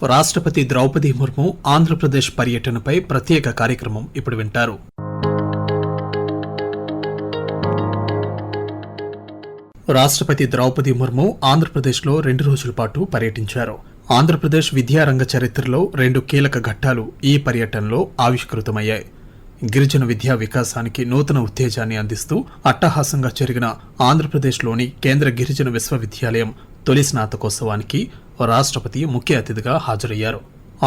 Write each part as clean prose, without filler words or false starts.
రాష్ట్రపతి ద్రౌపది ముర్ము ఆంధ్రప్రదేశ్ పర్యటనపై ప్రత్యేక కార్యక్రమం ఇప్పుడు వింటారు. రాష్ట్రపతి ద్రౌపది ముర్ము ఆంధ్రప్రదేశ్లో 2 రోజుల పాటు పర్యటించారు. ఆంధ్రప్రదేశ్ విద్యారంగ చరిత్రలో 2 కీలక ఘట్టాలు ఈ పర్యటనలో ఆవిష్కృతమయ్యాయి. గిరిజన విద్యా వికాసానికి నూతన ఉత్తేజాన్ని అందిస్తూ అట్టహాసంగా జరిగిన ఆంధ్రప్రదేశ్లోని కేంద్ర గిరిజన విశ్వవిద్యాలయం తొలి స్నాతకోత్సవానికి రాష్ట్రపతి ముఖ్య అతిథిగా హాజరయ్యారు.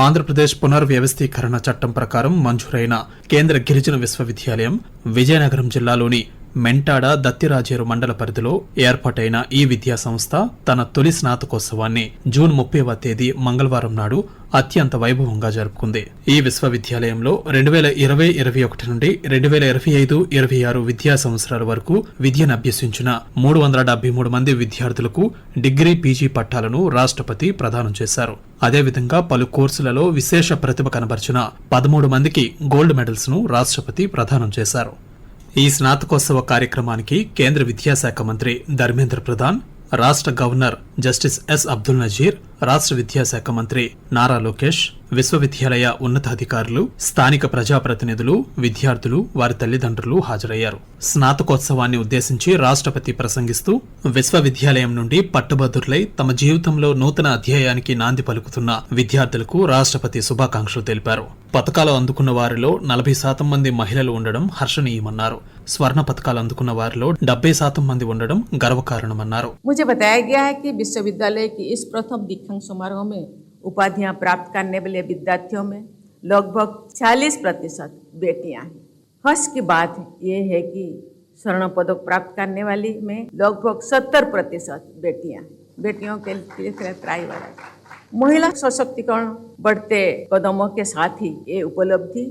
ఆంధ్రప్రదేశ్ పునర్వ్యవస్థీకరణ చట్టం ప్రకారం మంజూరైన కేంద్ర గిరిజన విశ్వవిద్యాలయం విజయనగరం జిల్లాలోని మెంటాడ దత్తిరాజేరు మండల పరిధిలో ఏర్పాటైన ఈ విద్యా సంస్థ తన తొలి స్నాతకోత్సవాన్ని జూన్ 30వ తేదీ మంగళవారం నాడు అత్యంత వైభవంగా జరుపుకుంది. ఈ విశ్వవిద్యాలయంలో 2020-21 నుండి 2025-26 విద్యా సంవత్సరాల వరకు విద్యను అభ్యసించిన 373 మంది విద్యార్థులకు డిగ్రీ, పీజీ పట్టాలను రాష్ట్రపతి ప్రదానం చేశారు. అదేవిధంగా పలు కోర్సులలో విశేష ప్రతిభ కనబర్చిన 13 మందికి గోల్డ్ మెడల్స్ ను రాష్ట్రపతి ప్రదానం చేశారు. ఈ స్నాతకోత్సవ కార్యక్రమానికి కేంద్ర విద్యాశాఖ మంత్రి ధర్మేంద్ర ప్రధాన్, రాష్ట్ర governor justice S Abdul Nazeer, రాష్ట్ర విద్యాశాఖ మంత్రి నారా లోకేష్, విశ్వవిద్యాలయ ఉన్నతాధికారులు, స్థానిక ప్రజాప్రతినిధులు, విద్యార్థులు, వారి తల్లిదండ్రులు హాజరయ్యారు. స్నాతకోత్సవాన్ని ఉద్దేశించి రాష్ట్రపతి ప్రసంగిస్తూ విశ్వవిద్యాలయం నుండి పట్టుభద్రులై తమ జీవితంలో నూతన అధ్యాయానికి నాంది పలుకుతున్న విద్యార్థులకు రాష్ట్రపతి శుభాకాంక్షలు తెలిపారు. పతకాలు అందుకున్న వారిలో 40% మంది మహిళలు ఉండడం హర్షణీయమన్నారు. స్వర్ణ పతకాలు అందుకున్న వారిలో 70% మంది ఉండడం గర్వకారణమన్నారు. मुझे बताया गया है कि विश्वविद्यालय की इस प्रथम दीक्षांत समारोह में उपाधियां प्राप्त करने वाले विद्यार्थियों में लगभग 40% बेटियां हैं। हर्ष की बात यह है कि स्वर्ण पदक प्राप्त करने वाली में लगभग 70% बेटियां हैं। बेटियों के लिए प्राइवेट महिला सशक्तिकरण बढ़ते कदमों के साथ ही ये उपलब्धि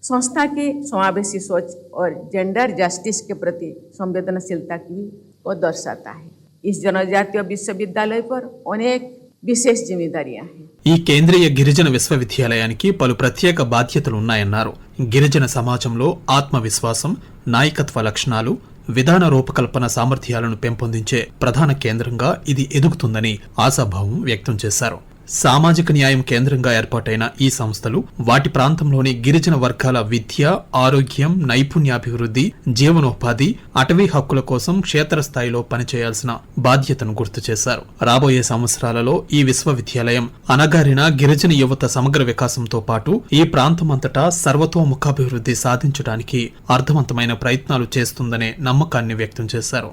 संस्था की समावेशी सोच और जेंडर जस्टिस के प्रति संवेदनशीलता की को दर्शाता है। इस जनजातीय विश्वविद्यालय पर अनेक విశేష జిమ్మేదారియా. ఈ కేంద్రీయ గిరిజన విశ్వవిద్యాలయానికి పలు ప్రత్యేక బాధ్యతలున్నాయన్నారు. గిరిజన సమాజంలో ఆత్మవిశ్వాసం, నాయకత్వ లక్షణాలు, విధాన రూపకల్పన సామర్థ్యాలను పెంపొందించే ప్రధాన కేంద్రంగా ఇది ఎదుగుతుందని ఆశాభావం వ్యక్తం చేశారు. సామాజిక న్యాయం కేంద్రంగా ఏర్పాటైన ఈ సంస్థలు వాటి ప్రాంతంలోని గిరిజన వర్గాల విద్య, ఆరోగ్యం, నైపుణ్యాభివృద్ధి, జీవనోపాధి, అటవీ హక్కుల కోసం క్షేత్రస్థాయిలో పనిచేయాల్సిన బాధ్యతను గుర్తు చేశారు. రాబోయే సంవత్సరాలలో ఈ విశ్వవిద్యాలయం అణగారిన గిరిజన యువత సమగ్ర వికాసంతో పాటు ఈ ప్రాంతమంతటా సర్వతోముఖాభివృద్ధి సాధించడానికి అర్థవంతమైన ప్రయత్నాలు చేస్తుందనే నమ్మకాన్ని వ్యక్తం చేశారు.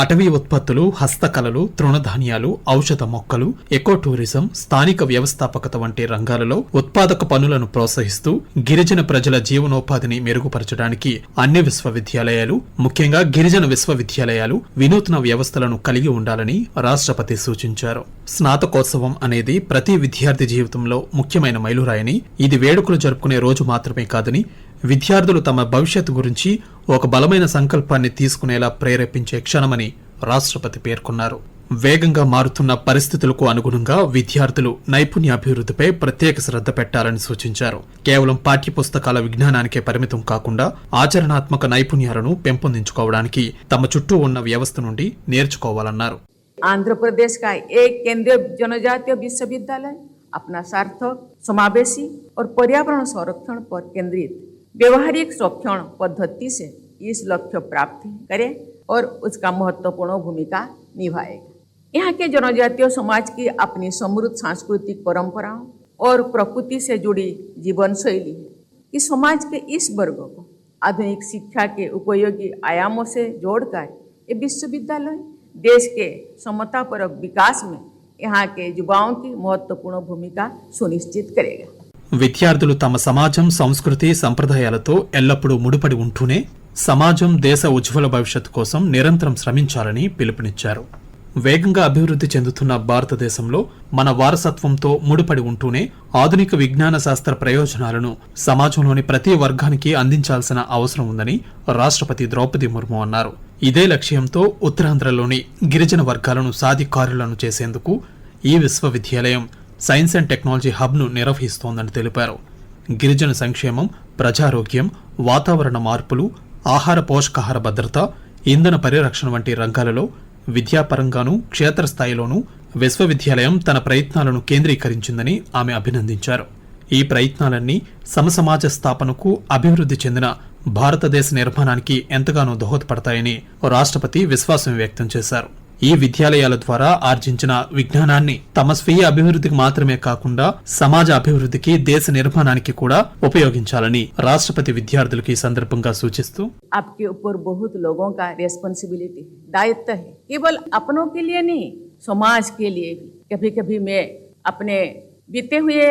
అటవీ ఉత్పత్తులు, హస్తకళలు, తృణధాన్యాలు, ఔషధ మొక్కలు, ఎకో టూరిజం, స్థానిక వ్యవస్థాపకత వంటి రంగాలలో ఉత్పాదక పనులను ప్రోత్సహిస్తూ గిరిజన ప్రజల జీవనోపాధిని మెరుగుపరచడానికి అన్ని విశ్వవిద్యాలయాలు, ముఖ్యంగా గిరిజన విశ్వవిద్యాలయాలు వినూత్న వ్యవస్థలను కలిగి ఉండాలని రాష్ట్రపతి సూచించారు. స్నాతకోత్సవం అనేది ప్రతి విద్యార్థి జీవితంలో ముఖ్యమైన మైలురాయని, ఇది వేడుకలు జరుపుకునే రోజు మాత్రమే కాదని, విద్యార్థులు తమ భవిష్యత్తు గురించి ఒక బలమైన సంకల్పాన్ని తీసుకునేలా ప్రేరేపించే క్షణమని రాష్ట్రపతి పేర్కొన్నారు. వేగంగా మారుతున్న పరిస్థితులకు అనుగుణంగా విద్యార్థులు నైపుణ్యాభివృద్ధిపై ప్రత్యేక శ్రద్ధ పెట్టాలని సూచించారు. కేవలం పాఠ్యపుస్తకాల విజ్ఞానానికే పరిమితం కాకుండా ఆచరణాత్మక నైపుణ్యాలను పెంపొందించుకోవడానికి తమ చుట్టూ ఉన్న వ్యవస్థ నుండి నేర్చుకోవాలన్నారు. ఆంధ్రప్రదేశ్ का एक केंद्रीय जनजातीय विश्वविद्यालय अपना सार्थक, समावेशी और पर्यावरण संरक्षण पर केंद्रित व्यवहारिक संरक्षण पद्धति से इस लक्ष्य प्राप्त करे और उसका महत्वपूर्ण भूमिका निभाएगा. यहाँ के जनजातीय समाज की अपनी समृद्ध सांस्कृतिक परंपराओं और प्रकृति से जुड़ी जीवन शैली है कि समाज के इस वर्ग को आधुनिक शिक्षा के उपयोगी आयामों से जोड़कर ये विश्वविद्यालय देश के समतापरक विकास में यहाँ के युवाओं की महत्वपूर्ण भूमिका सुनिश्चित करेगा. విద్యార్థులు తమ సమాజం, సంస్కృతి, సంప్రదాయాలతో ఎల్లప్పుడూ ముడిపడి ఉంటూనే సమాజం, దేశ ఉజ్వల భవిష్యత్తు కోసం నిరంతరం శ్రమించాలని పిలుపునిచ్చారు. వేగంగా అభివృద్ధి చెందుతున్న భారతదేశంలో మన వారసత్వంతో ముడిపడి ఉంటూనే ఆధునిక విజ్ఞాన శాస్త్ర ప్రయోజనాలను సమాజంలోని ప్రతి వర్గానికి అందించాల్సిన అవసరం ఉందని రాష్ట్రపతి ద్రౌపది ముర్ము అన్నారు. ఇదే లక్ష్యంతో ఉత్తరాంధ్రలోని గిరిజన వర్గాలను సాధికారులను చేసేందుకు ఈ విశ్వవిద్యాలయం సైన్స్ అండ్ టెక్నాలజీ హబ్ను నిర్వహిస్తోందని తెలిపారు. గిరిజన సంక్షేమం, ప్రజారోగ్యం, వాతావరణ మార్పులు, ఆహార పోషకాహార భద్రత, ఇంధన పరిరక్షణ వంటి రంగాలలో విద్యాపరంగానూ క్షేత్రస్థాయిలోనూ విశ్వవిద్యాలయం తన ప్రయత్నాలను కేంద్రీకరించిందని ఆమె అభినందించారు. ఈ ప్రయత్నాలన్నీ సమసమాజ స్థాపనకు, అభివృద్ధి చెందిన భారతదేశ నిర్మాణానికి ఎంతగానో దోహదపడతాయని రాష్ట్రపతి విశ్వాసం వ్యక్తం చేశారు. ఈ విద్యాలయాల ద్వారా ఆర్జించిన విజ్ఞానాన్ని తమ స్వీయ అభివృద్ధికి మాత్రమే కాకుండా సమాజ అభివృద్ధికి, దేశ నిర్మాణానికి కూడా ఉపయోగించాలని రాష్ట్రపతి విద్యార్థులకు ఈ సందర్భంగా సూచిస్తూ आपके ऊपर बहुत लोगों का रेस्पॉन्सिबिलिटी है, दायित्व है, केवल अपनों के लिए नहीं, समाज के लिए भी। कभी कभी मैं अपने बीते हुए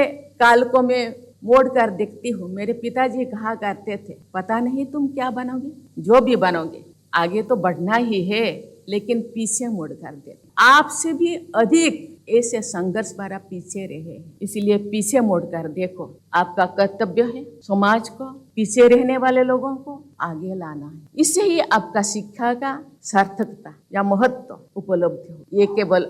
काल को मैं मोड़ कर देखती हूँ। मेरे पिताजी कहा करते थे, पता नहीं तुम क्या बनोगे, जो भी बनोगे आगे तो बढ़ना ही है, लेकिन पीछे मुड़ कर दे। आपसे भी अधिक ऐसे संघर्ष भरा पीछे रहे, इसलिए पीछे मुड़ कर देखो। आपका कर्तव्य है समाज को, पीछे रहने वाले लोगों को आगे लाना है। इससे ही आपका शिक्षा का सार्थकता या महत्व उपलब्ध हो। ये केवल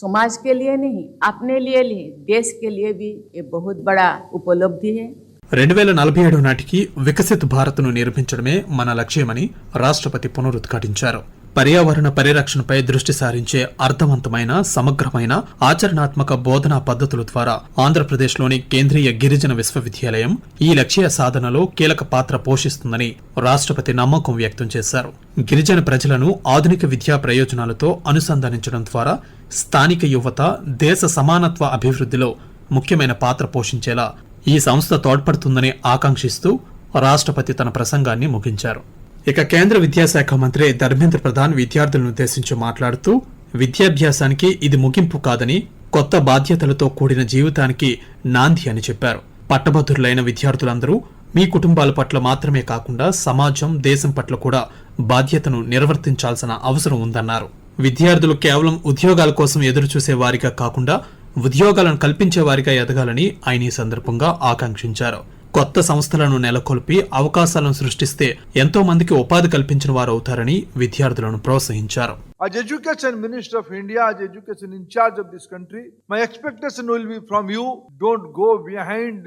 समाज के लिए नहीं, अपने लिए नहीं, देश के लिए भी ये बहुत बड़ा उपलब्धि है। 2047 నాటికి వికసిత భారత్ను నిర్మించడమే మన లక్ష్యమని రాష్ట్రపతి పునరుద్ఘాటించారు. పర్యావరణ పరిరక్షణపై దృష్టి సారించే అర్థవంతమైన, సమగ్రమైన, ఆచరణాత్మక బోధనా పద్ధతుల ద్వారా ఆంధ్రప్రదేశ్లోని కేంద్రీయ గిరిజన విశ్వవిద్యాలయం ఈ లక్ష్య సాధనలో కీలక పాత్ర పోషిస్తుందని రాష్ట్రపతి నమ్మకం వ్యక్తం చేశారు. గిరిజన ప్రజలను ఆధునిక విద్యా ప్రయోజనాలతో అనుసంధానించడం ద్వారా స్థానిక యువత దేశ సమానత్వ అభివృద్ధిలో ముఖ్యమైన పాత్ర పోషించేలా ఈ సంస్థ తోడ్పడుతుందని ఆకాంక్షిస్తూ రాష్ట్రపతి తన ప్రసంగాన్ని ముగించారు. ఇక కేంద్ర విద్యాశాఖ మంత్రి ధర్మేంద్ర ప్రధాన్ విద్యార్థులను ఉద్దేశించి మాట్లాడుతూ విద్యాభ్యాసానికి ఇది ముగింపు కాదని, కొత్త బాధ్యతలతో కూడిన జీవితానికి నాంది అని చెప్పారు. పట్టభద్రులైన విద్యార్థులందరూ మీ కుటుంబాల పట్ల మాత్రమే కాకుండా సమాజం, దేశం పట్ల కూడా బాధ్యతను నిర్వర్తించాల్సిన అవసరం ఉందన్నారు. విద్యార్థులు కేవలం ఉద్యోగాల కోసం ఎదురుచూసే వారిగా కాకుండా ఉద్యోగాలను కల్పించే వారిగా ఎదగాలని ఆయన ఈ సందర్భంగా ఆకాంక్షించారు. కొత్త సంస్థలను నెలకొల్పి అవకాశాలను సృష్టిస్తే ఎంతో మందికి ఉపాధి కల్పించిన వారు అవుతారని విద్యార్థులను ప్రోత్సహించారు. As Education Minister of India, as Education in charge of this country, my expectation will be from you, don't go behind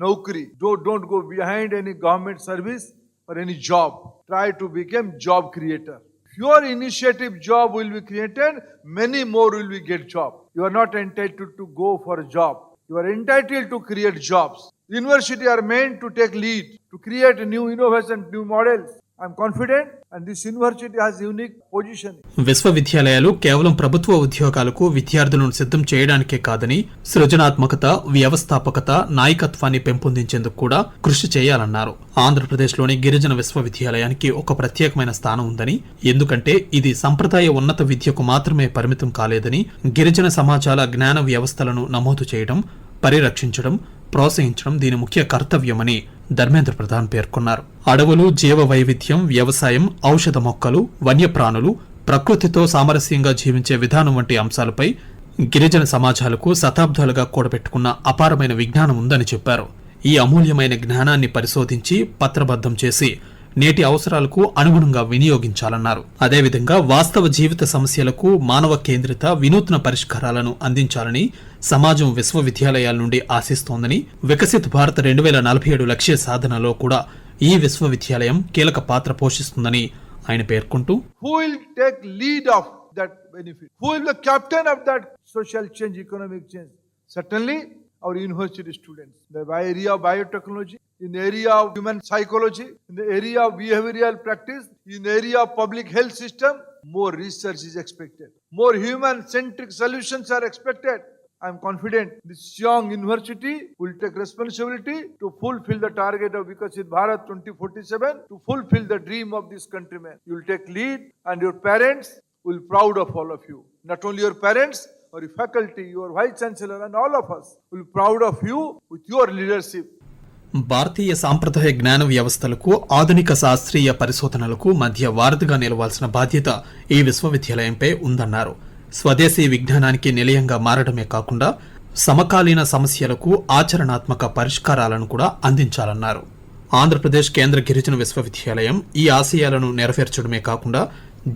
Naukri, don't go behind any government service or any job. Try to become job creator. If your initiative job will be created, many more will be get job. You are not entitled to go for a job. You are entitled to create jobs. University are meant to take lead, to create new innovation, new models. I am confident and this university has unique position. విశ్వవిద్యాలయాలు కేవలం ప్రభుత్వ ఉద్యోగాలకు విద్యార్థులను సిద్ధం చేయడానికే కాదని సృజనాత్మకత, వ్యవస్థాపకత, నాయకత్వాన్ని పెంపొందించేందుకు కూడా కృషి చేయాలన్నారు. ఆంధ్రప్రదేశ్లోని గిరిజన విశ్వవిద్యాలయానికి ఒక ప్రత్యేకమైన స్థానం ఉందని, ఎందుకంటే ఇది సంప్రదాయ ఉన్నత విద్యకు మాత్రమే పరిమితం కాలేదని, గిరిజన సమాజాల జ్ఞాన వ్యవస్థలను నమోదు చేయడం, పరిరక్షించడం, ప్రోత్సహించడం దీని ముఖ్య కర్తవ్యమని ధర్మేంద్ర ప్రధాన్ పేర్కొన్నారు. అడవులు, జీవ వైవిధ్యం, వ్యవసాయం, ఔషధ మొక్కలు, వన్యప్రాణులు, ప్రకృతితో సామరస్యంగా జీవించే విధానం వంటి అంశాలపై గిరిజన సమాజాలకు శతాబ్దాలుగా కూడబెట్టుకున్న అపారమైన విజ్ఞానం ఉందని చెప్పారు. ఈ అమూల్యమైన జ్ఞానాన్ని పరిశోధించి పత్రబద్ధం చేసి నేటి అవసరాలకు అనుగుణంగా వినియోగించాలన్నారు. అదేవిధంగా వాస్తవ జీవిత సమస్యలకు మానవ కేంద్రిత, వినూత్న పరిష్కారాలను అందించాలని సమాజం విశ్వవిద్యాలయాల నుండి ఆశిస్తోందని, వికసిత్ భారత్ 2047 లక్ష్య సాధనలో కూడా ఈ విశ్వవిద్యాలయం కీలక పాత్ర పోషిస్తుందని ఆయన పేర్కొంటూ, Who will take lead of that benefit? Who will be the captain of that social change, economic change? Certainly our university students. In the area of biotechnology, in the area of human psychology, in the area of behavioral practice, in the area of public health system, more research is expected. More human-centric solutions are expected. I am confident this young university will take responsibility to fulfill the target of Vikasit Bharat 2047, to fulfill the dream of this countrymen. You will take lead and your parents will be proud of all of you. Not only your parents, or your faculty, your vice chancellor and all of us will be proud of you with your leadership. భారతీయ సాంప్రదాయ జ్ఞాన వ్యవస్థలకు, ఆధునిక శాస్త్రీయ పరిశోధనలకు మధ్య వారధిగా నిలవాల్సిన బాధ్యత ఈ విశ్వవిద్యాలయంపై ఉందన్నారు. స్వదేశీ విజ్ఞానానికి నిలయంగా మారడమే కాకుండా సమకాలీన సమస్యలకు ఆచరణాత్మక పరిష్కారాలను కూడా అందించాలన్నారు. ఆంధ్రప్రదేశ్ కేంద్ర గిరిజన విశ్వవిద్యాలయం ఈ ఆశయాలను నెరవేర్చడమే కాకుండా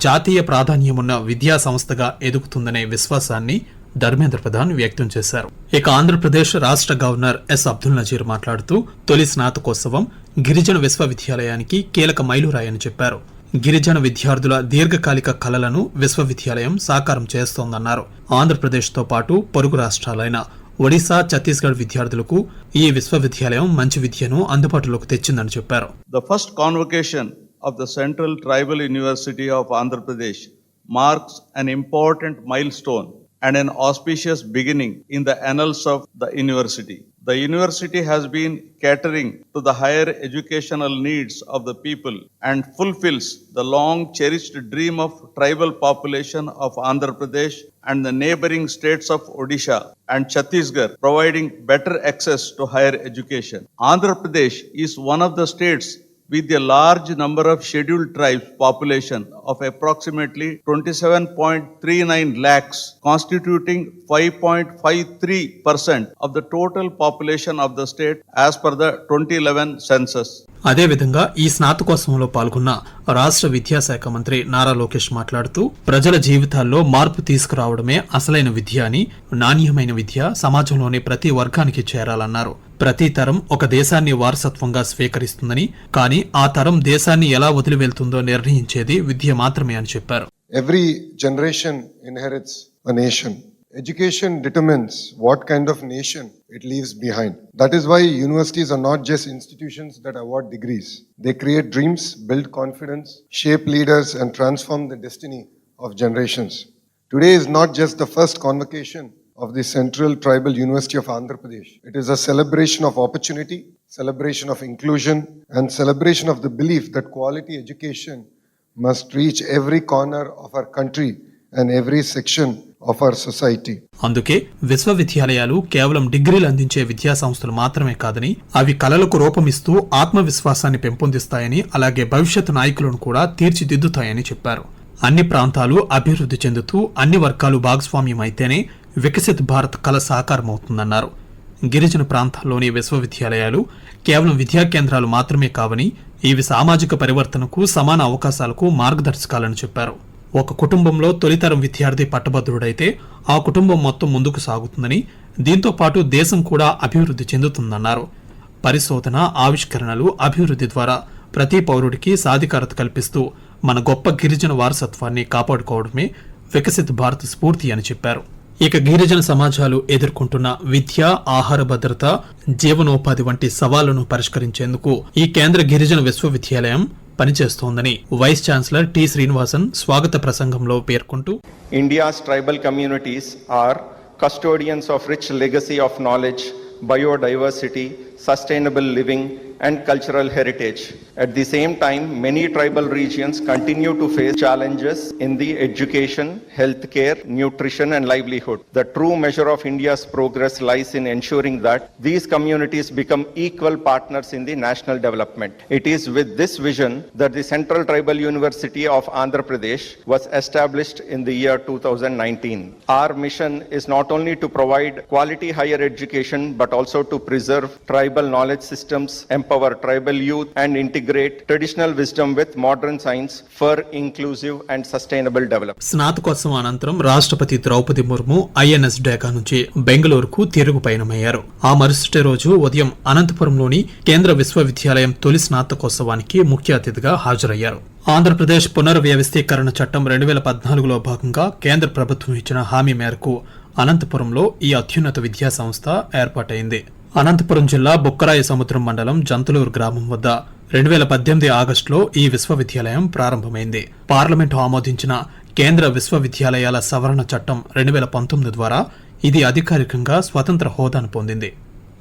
జాతీయ ప్రాధాన్యమున్న విద్యా సంస్థగా ఎదుగుతుందనే విశ్వాసాన్ని ధర్మేంద్ర ప్రధాన్ వ్యక్తం చేశారు. ఇక ఆంధ్రప్రదేశ్ రాష్ట్ర గవర్నర్ ఎస్ అబ్దుల్ నజీర్ మాట్లాడుతూ తొలి స్నాతకోత్సవం గిరిజన విశ్వవిద్యాలయానికి కీలక మైలురాయని చెప్పారు. గిరిజన విద్యార్థుల దీర్ఘకాలిక కలలను విశ్వవిద్యాలయం సాకారం చేస్తోందన్నారు. ఆంధ్రప్రదేశ్తో పాటు పొరుగు రాష్ట్రాలైన ఒడిశా, ఛత్తీస్గఢ్ విద్యార్థులకు ఈ విశ్వవిద్యాలయం మంచి విద్యను అందుబాటులోకి తెచ్చిందని చెప్పారు. The first convocation of the Central Tribal University of Andhra Pradesh marks an important milestone and an auspicious beginning in the annals of the university. The university has been catering to the higher educational needs of the people and fulfills the long cherished dream of tribal population of Andhra Pradesh and the neighboring states of Odisha and Chhattisgarh, providing better access to higher education. Andhra Pradesh is one of the states with a large number of scheduled tribes population of approximately 27.39 lakhs, constituting 5.53% of the total population of the state as per the 2011 census. అదేవిధంగా ఈ స్నాతకోత్సవంలో పాల్గొన్న రాష్ట్ర విద్యాశాఖ మంత్రి నారా లోకేష్ మాట్లాడుతూ ప్రజల జీవితాల్లో మార్పు తీసుకురావడమే అసలైన విద్య అని, నాణ్యమైన విద్య సమాజంలోని ప్రతి వర్గానికి చేరాలన్నారు. ప్రతి తరం ఒక దేశాన్ని వారసత్వంగా స్వీకరిస్తుందని, కానీ ఆ తరం దేశాన్ని ఎలా వదిలి వెళ్తుందో నిర్ణయించేది విద్య మాత్రమే అని చెప్పారు. Every generation inherits a nation. Education determines what kind of nation it leaves behind. That is why universities are not just institutions that award degrees. They create dreams, build confidence, shape leaders, and transform the destiny of generations. Today is not just the first convocation of the Central Tribal University of Andhra Pradesh. It is a celebration of opportunity, celebration of inclusion, and celebration of the belief that quality education must reach every corner of our country and every section of our society. అందుకే విశ్వవిద్యాలయాలు కేవలం డిగ్రీలు అందించే విద్యా సంస్థలు మాత్రమే కాదని, అవి కళలకు రూపమిస్తూ ఆత్మవిశ్వాసాన్ని పెంపొందిస్తాయని, అలాగే భవిష్యత్తు నాయకులను కూడా తీర్చిదిద్దుతాయని చెప్పారు. అన్ని ప్రాంతాలు అభివృద్ధి చెందుతూ అన్ని వర్గాలు భాగస్వామ్యం అయితేనే వికసిత్ భారత్ కళ సాకారమవుతుందన్నారు. గిరిజన ప్రాంతాల్లోని విశ్వవిద్యాలయాలు కేవలం విద్యా కేంద్రాలు మాత్రమే కావని, ఇవి సామాజిక పరివర్తనకు, సమాన అవకాశాలకు మార్గదర్శకాలని చెప్పారు. ఒక కుటుంబంలో తొలితరం విద్యార్థి పట్టభద్రుడైతే ఆ కుటుంబం మొత్తం ముందుకు సాగుతుందని, దీంతో పాటు దేశం కూడా అభివృద్ధి చెందుతుందన్నారు. పరిశోధన, ఆవిష్కరణలు, అభివృద్ధి ద్వారా ప్రతి పౌరుడికి సాధికారత కల్పిస్తూ మన గొప్ప గిరిజన వారసత్వాన్ని కాపాడుకోవడమే వికసిత్ భారత్ స్ఫూర్తి అని చెప్పారు. ఇక గిరిజన సమాజాలు ఎదుర్కొంటున్న విద్య, ఆహార భద్రత, జీవనోపాధి వంటి సవాళ్లను పరిష్కరించేందుకు ఈ కేంద్ర గిరిజన విశ్వవిద్యాలయం పనిచేస్తోందని వైస్ ఛాన్సలర్ టి శ్రీనివాసన్ స్వాగత ప్రసంగంలో పేర్కొంటూ, India's tribal communities are custodians of rich legacy of knowledge, biodiversity, sustainable living, and cultural heritage. At the same time, many tribal regions continue to face challenges in the education, healthcare, nutrition, and livelihood. The true measure of India's progress lies in ensuring that these communities become equal partners in the national development. It is with this vision that the Central Tribal University of Andhra Pradesh was established in the year 2019. Our mission is not only to provide quality higher education, but also to preserve tribal knowledge systems, empower tribal youth, and integrate traditional wisdom with modern science for inclusive and sustainable development. స్నాతకోత్సవం అనంతరం రాష్ట్రపతి Draupadi Murmu INS డేకా నుంచి బెంగళూరుకు తిరుగు పయనమయ్యారు. ఆ మరుసటి రోజు ఉదయం అనంతపురంలోని కేంద్ర విశ్వవిద్యాలయం తొలి స్నాతకోత్సవానికి ముఖ్య అతిథిగా హాజరయ్యారు. ఆంధ్రప్రదేశ్ పునర్వ్యవస్థీకరణ చట్టం 2014లో భాగంగా కేంద్ర ప్రభుత్వం ఇచ్చిన హామీ మేరకు అనంతపురంలో ఈ అత్యున్నత విద్యా సంస్థ ఏర్పాటైంది. అనంతపురం జిల్లా బుక్కరాయ సముద్రం మండలం జంతులూరు గ్రామం వద్ద 2018 ఆగస్టులో ఈ విశ్వవిద్యాలయం ప్రారంభమైంది. పార్లమెంటు ఆమోదించిన కేంద్ర విశ్వవిద్యాలయాల సవరణ చట్టం 2019 ద్వారా ఇది అధికారికంగా స్వతంత్ర హోదాను పొందింది.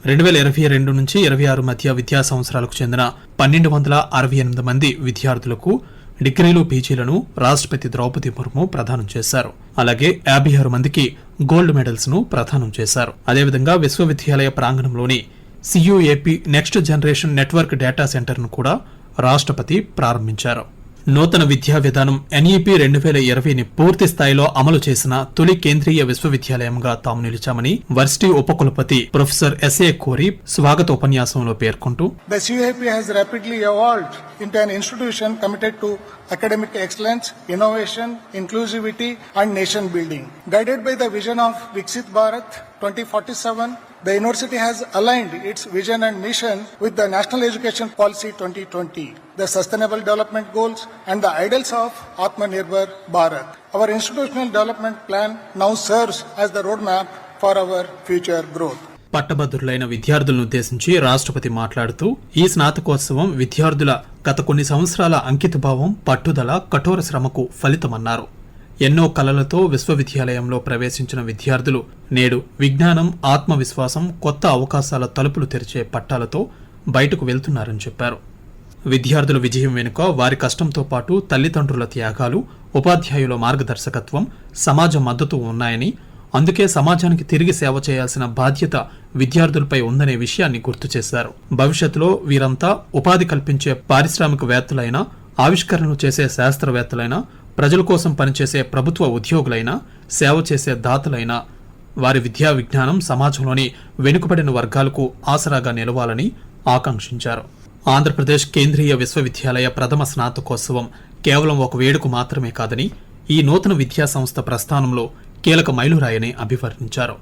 2022 నుంచి 26 మధ్య విద్యా సంవత్సరాలకు చెందిన 1268 మంది విద్యార్థులకు డిగ్రీలు, పీజీలను రాష్ట్రపతి ద్రౌపది ముర్ము ప్రదానం చేశారు. అలాగే 56 మందికి గోల్డ్ మెడల్స్ ను ప్రదానం చేశారు. అదేవిధంగా విశ్వవిద్యాలయ ప్రాంగణంలోని CUAP next generation network data centre ను కూడా రాష్ట్రపతి ప్రారంభించారు. నూతన విద్యా విధానం ఎన్ఈపి 2020ని పూర్తి స్థాయిలో అమలు చేసిన తొలి కేంద్రీయ విశ్వవిద్యాలయంగా తాము నిలిచామని వర్సిటీ ఉపకులపతి ప్రొఫెసర్ ఎస్ఏ కోరి స్వాగత ఉపన్యాసంలో పేర్కొంటూ, The CUAP has rapidly evolved into an institution committed to academic excellence, innovation, inclusivity, and nation building. Guided by the vision of Viksit Bharat 2047, The university has aligned its vision and mission with the National Education Policy 2020, the Sustainable Development Goals, and the ideals of Atmanirbhar Bharat. Our institutional development plan now serves as the roadmap for our future growth. పట్టభద్రులైన విద్యార్థులను ఉద్దేశించి రాష్ట్రపతి మాట్లాడుతూ ఈ స్నాతకోత్సవం విద్యార్థుల గత కొన్ని సంవత్సరాల అంకితభావం, పట్టుదల, కఠోర శ్రమకు ఫలితమన్నారు. ఎన్నో కలలతో విశ్వవిద్యాలయంలో ప్రవేశించిన విద్యార్థులు నేడు విజ్ఞానం, ఆత్మవిశ్వాసం, కొత్త అవకాశాల తలుపులు తెరిచే పట్టాలతో బయటకు వెళ్తున్నారని చెప్పారు. విద్యార్థుల విజయం వెనుక వారి కష్టంతో పాటు తల్లిదండ్రుల త్యాగాలు, ఉపాధ్యాయుల మార్గదర్శకత్వం, సమాజ మద్దతు ఉన్నాయని, అందుకే సమాజానికి తిరిగి సేవ చేయాల్సిన బాధ్యత విద్యార్థులపై ఉందనే విషయాన్ని గుర్తు చేశారు. భవిష్యత్తులో వీరంతా ఉపాధి కల్పించే పారిశ్రామికవేత్తలైనా, ఆవిష్కరణలు చేసే శాస్త్రవేత్తలైనా, ప్రజల కోసం పనిచేసే ప్రభుత్వ ఉద్యోగులైనా, సేవ చేసే దాతలైనా వారి విద్యా విజ్ఞానం సమాజంలోని వెనుకబడిన వర్గాలకు ఆసరాగా నిలవాలని ఆకాంక్షించారు. ఆంధ్రప్రదేశ్ కేంద్రీయ విశ్వవిద్యాలయ ప్రథమ స్నాతకోత్సవం కేవలం ఒక వేడుక మాత్రమే కాదని, ఈ నూతన విద్యా సంస్థ ప్రస్థానంలో కీలక మైలురాయని అభివర్ణించారు.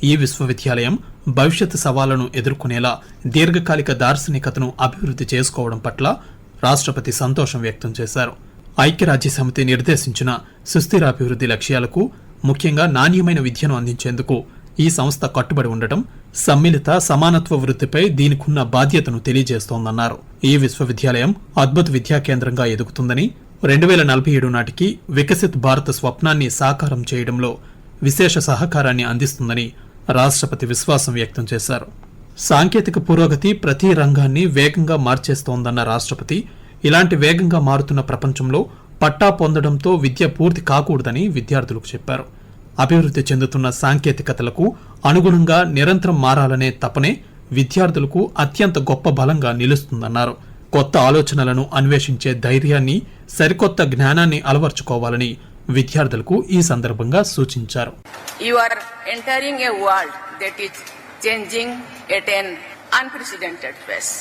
ఈ విశ్వవిద్యాలయం భవిష్యత్ సవాళ్లను ఎదుర్కొనేలా దీర్ఘకాలిక దార్శనికతను అభివృద్ధి చేసుకోవడం పట్ల రాష్ట్రపతి సంతోషం వ్యక్తం చేశారు. ఐక్యరాజ్యసమితి నిర్దేశించిన సుస్థిరాభివృద్ధి లక్ష్యాలకు, ముఖ్యంగా నాణ్యమైన విద్యను అందించేందుకు ఈ సంస్థ కట్టుబడి ఉండటం సమ్మిళిత సమానత్వ వృద్ధిపై దీనికున్న బాధ్యతను తెలియజేస్తోందన్నారు. ఈ విశ్వవిద్యాలయం అద్భుత విద్యా కేంద్రంగా ఎదుగుతుందని, 2047 నాటికి వికసిత్ భారత్ స్వప్నాన్ని సాకారం చేయడంలో విశేష సహకారాన్ని అందిస్తుందని రాష్ట్రపతి విశ్వాసం వ్యక్తం చేశారు. సాంకేతిక పురోగతి ప్రతి రంగాన్ని వేగంగా మార్చేస్తోందన్న రాష్ట్రపతి, ఇలాంటి వేగంగా మారుతున్న ప్రపంచంలో పట్టా పొందడంతో విద్య పూర్తి కాకూడదని విద్యార్థులకు చెప్పారు. అభివృద్ధి చెందుతున్న సాంకేతికతలకు అనుగుణంగా నిరంతరం మారాలనే తపనే విద్యార్థులకు అత్యంత గొప్ప బలంగా నిలుస్తుందన్నారు. కొత్త ఆలోచనలను అన్వేషించే ధైర్యాన్ని, సరికొత్త జ్ఞానాన్ని అలవర్చుకోవాలని విద్యార్థులకు ఈ సందర్భంగా సూచించారు. You are entering a world that is changing at an unprecedented pace.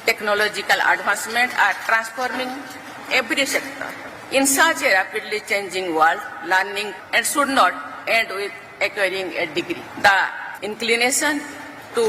Technological advancements are transforming every sector. In such a rapidly changing world, learning and should not end with acquiring a degree. The inclination to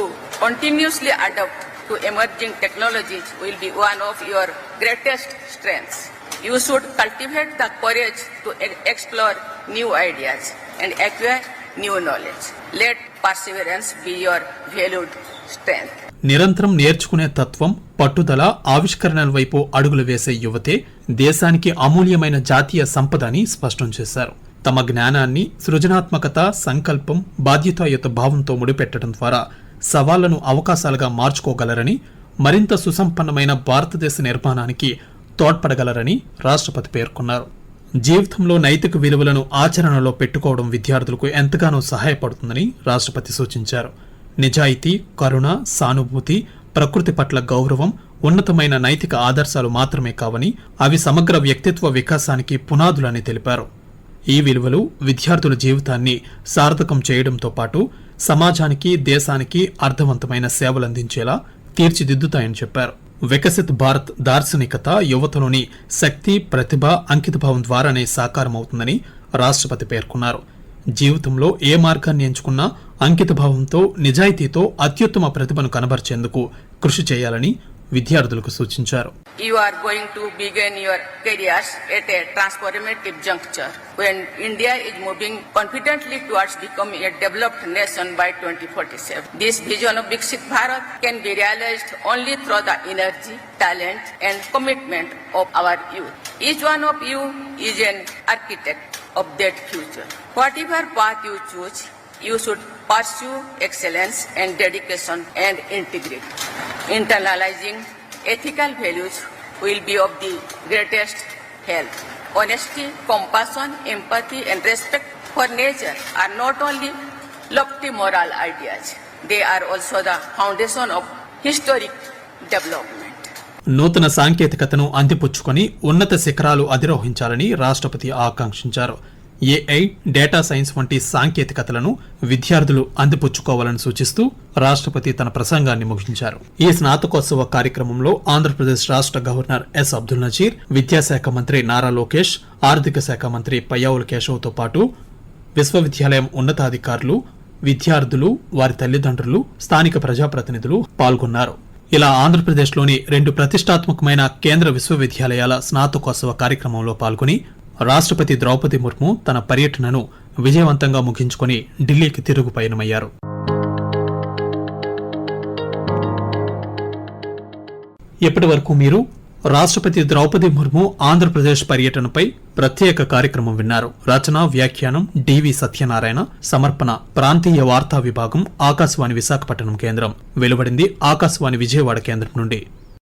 continuously adapt to emerging technologies will be one of your greatest strengths. You should cultivate the courage to explore new ideas and acquire new knowledge. Let perseverance be your valued strength. నిరంతరం నేర్చుకునే తత్వం, పట్టుదల, ఆవిష్కరణల వైపు అడుగులు వేసే యువతే దేశానికి అమూల్యమైన జాతీయ సంపద అని స్పష్టం చేశారు. తమ జ్ఞానాన్ని సృజనాత్మకత, సంకల్పం, బాధ్యతాయుత భావంతో ముడిపెట్టడం ద్వారా సవాళ్లను అవకాశాలుగా మార్చుకోగలరని, మరింత సుసంపన్నమైన భారతదేశ నిర్మాణానికి తోడ్పడగలరని రాష్ట్రపతి పేర్కొన్నారు. జీవితంలో నైతిక విలువలను ఆచరణలో పెట్టుకోవడం విద్యార్థులకు ఎంతగానో సహాయపడుతుందని రాష్ట్రపతి సూచించారు. నిజాయితీ, కరుణ, సానుభూతి, ప్రకృతి పట్ల గౌరవం ఉన్నతమైన నైతిక ఆదర్శాలు మాత్రమే కావని, అవి సమగ్ర వ్యక్తిత్వ వికాసానికి పునాదులని తెలిపారు. ఈ విలువలు విద్యార్థుల జీవితాన్ని సార్థకం చేయడంతో పాటు సమాజానికి, దేశానికి అర్థవంతమైన సేవలందించేలా తీర్చిదిద్దుతాయని చెప్పారు. వికసిత్ భారత్ దార్శనికత యువతలోని శక్తి, ప్రతిభ, అంకితభావం ద్వారానే సాకారమవుతుందని రాష్ట్రపతి పేర్కొన్నారు. జీవితంలో ఏ మార్గాన్ని ఎంచుకున్నా అంకితభావంతో, నిజాయితీతో అత్యుత్తమ ప్రతిభను కనబర్చేందుకు కృషి చేయాలని విద్యార్థులకు సూచించారు. You are going to begin your careers at a transformative juncture when India is moving confidently towards becoming a developed nation by 2047. This vision of Viksit Bharat can be realized only through the energy, talent and commitment of our youth. Each one of you is an architect of that future. Whatever path you choose, you should pursue excellence and dedication and integrity. Internalizing ethical values will be of the greatest help. Honesty, compassion, empathy and respect for nature are not only lofty moral ideas, they are also the foundation of historic development. నూతన సాంకేతికతను అందిపుచ్చుకొని ఉన్నత శిఖరాలు అధిరోహించాలని రాష్ట్రపతి ఆకాంక్షించారు. AI, data science వంటి సాంకేతికతలను విద్యార్థులు అందిపుచ్చుకోవాలని సూచిస్తూ రాష్ట్రపతి తన ప్రసంగాన్ని ముగించారు. ఈ స్నాతకోత్సవ కార్యక్రమంలో ఆంధ్రప్రదేశ్ రాష్ట్ర గవర్నర్ ఎస్ అబ్దుల్ నజీర్, విద్యాశాఖ మంత్రి నారా లోకేష్, ఆర్థిక శాఖ మంత్రి పయ్యావుల కేశవ్తో పాటు విశ్వవిద్యాలయం ఉన్నతాధికారులు, విద్యార్థులు, వారి తల్లిదండ్రులు, స్థానిక ప్రజాప్రతినిధులు పాల్గొన్నారు. ఇలా ఆంధ్రప్రదేశ్లోని 2 ప్రతిష్టాత్మకమైన కేంద్ర విశ్వవిద్యాలయాల స్నాతకోత్సవ కార్యక్రమంలో పాల్గొని రాష్ట్రపతి ద్రౌపది ముర్ము తన పర్యటనను విజయవంతంగా ముగించుకొని ఢిల్లీకి తిరుగు పయనమయ్యారు. ఇప్పటి వరకు మీరు రాష్ట్రపతి ద్రౌపది ముర్ము ఆంధ్రప్రదేశ్ పర్యటనపై ప్రత్యేక కార్యక్రమం విన్నారు. రచన, వ్యాఖ్యానం డివి సత్యనారాయణ. సమర్పణ ప్రాంతీయ వార్తా విభాగం, ఆకాశవాణి విశాఖపట్నం కేంద్రం. వెలువడింది ఆకాశవాణి విజయవాడ కేంద్రం నుండి.